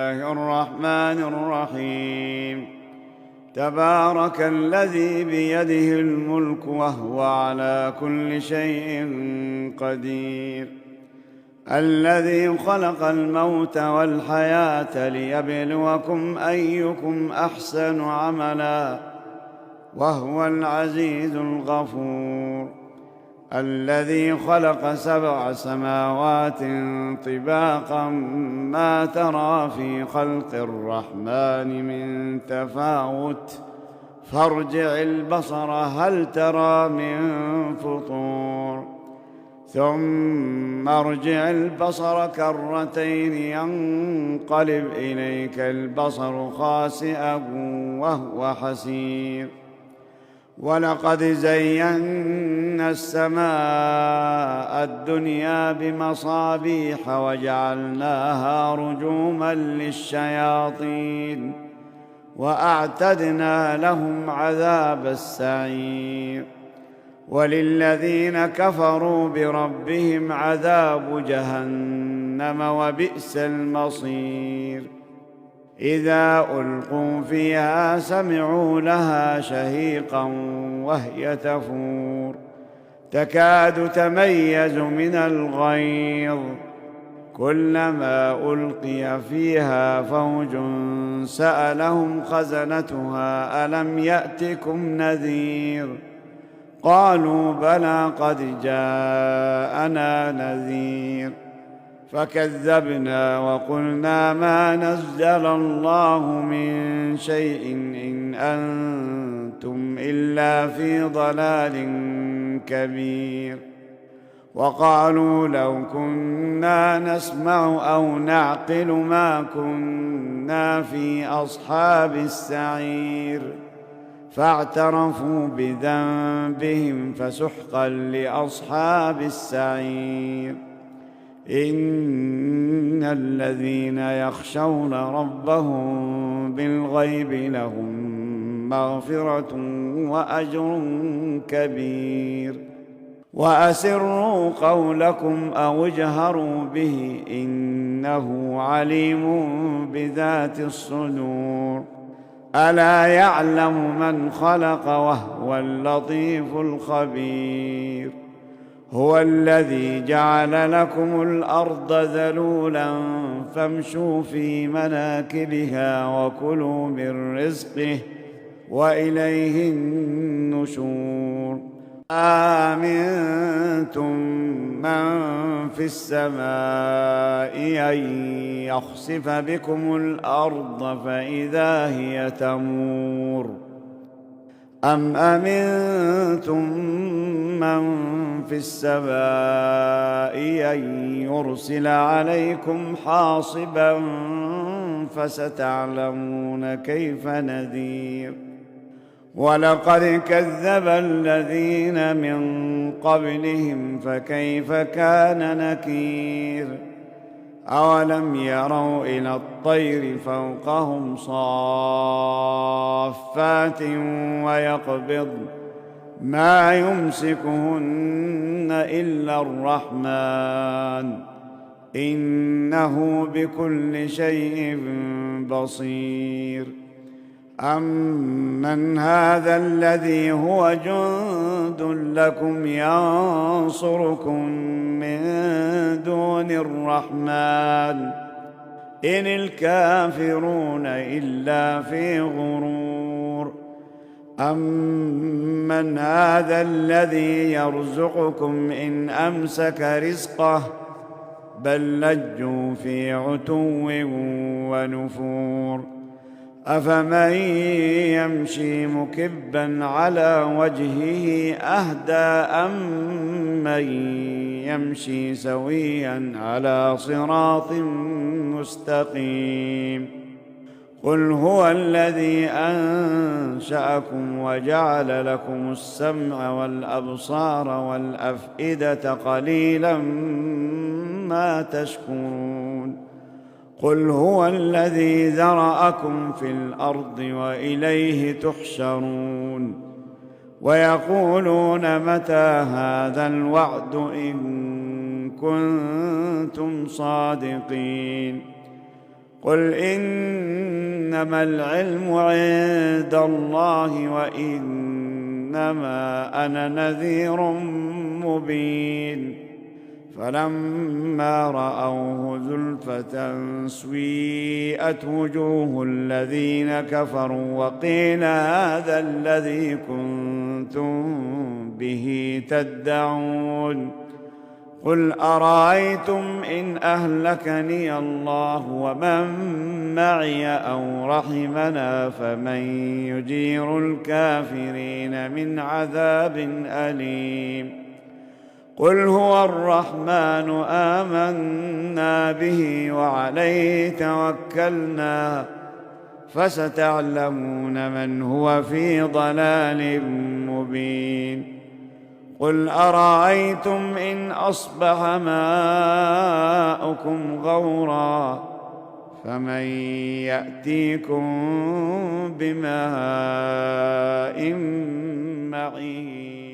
الله الرحمن الرحيم. تبارك الذي بيده الملك وهو على كل شيء قدير، الذي خلق الموت والحياة ليبلوكم أيكم أحسن عملا وهو العزيز الغفور، الذي خلق 7 سماوات طباقا ما ترى في خلق الرحمن من تفاوت فارجع البصر هل ترى من فطور، ثم ارجع البصر كرتين ينقلب إليك البصر خاسئا وهو حسير. ولقد زينا السماء الدنيا بمصابيح وجعلناها رجوما للشياطين وأعتدنا لهم عذاب السعير. وللذين كفروا بربهم عذاب جهنم وبئس المصير. إذا ألقوا فيها سمعوا لها شهيقا وهي تفور تكاد تميز من الغيظ، كلما ألقي فيها فوج سألهم خزنتها ألم يأتكم نذير، قالوا بلى قد جاءنا نذير، فكذبنا وقلنا ما نزل الله من شيء إن أنتم إلا في ضلال كبير. وقالوا لو كنا نسمع أو نعقل ما كنا في أصحاب السعير، فاعترفوا بذنبهم فسحقا لأصحاب السعير. إن الذين يخشون ربهم بالغيب لهم مغفرة وأجر كبير. وأسروا قولكم أو اجهروا به إنه عليم بذات الصدور. ألا يعلم من خلق وهو اللطيف الخبير. هو الذي جعل لكم الأرض ذلولا فامشوا في مناكبها وكلوا من رزقه وإليه النشور. آمنتم من في السماء أن يخسف بكم الأرض فإذا هي تمور، أم أمنتم من في السماء أن يرسل عليكم حاصبا فستعلمون كيف نذير. ولقد كذب الذين من قبلهم فكيف كان نكير. أولم يروا إلى الطير فوقهم صافات ويقبض ما يمسكهن إلا الرحمن إنه بكل شيء بصير. أمن هذا الذي هو جند لكم ينصركم من دون الرحمن إن الكافرون إلا في غرور. أمن هذا الذي يرزقكم إن أمسك رزقه بل لجوا في عتو ونفور. أفمن يمشي مكبا على وجهه أهدى أمن يمشي سويا على صراط مستقيم. قل هو الذي أنشأكم وجعل لكم السمع والأبصار والأفئدة قليلا ما تشكرون. قل هو الذي ذرأكم في الأرض وإليه تحشرون. ويقولون متى هذا الوعد إن كنتم صادقين. قل إنما العلم عند الله وإنما أنا نذير مبين فلما رأوه زلفة سيئت وجوه الذين كفروا وقيل هذا الذي كنتم به تدعون قل أرأيتم إن أهلكني الله ومن معي أو رحمنا فمن يجير الكافرين من عذاب أليم قل هو الرحمن آمنا به وعليه توكلنا فستعلمون من هو في ضلال مبين قل أرأيتم إن أصبح ماؤكم غورا فمن يأتيكم بماء معين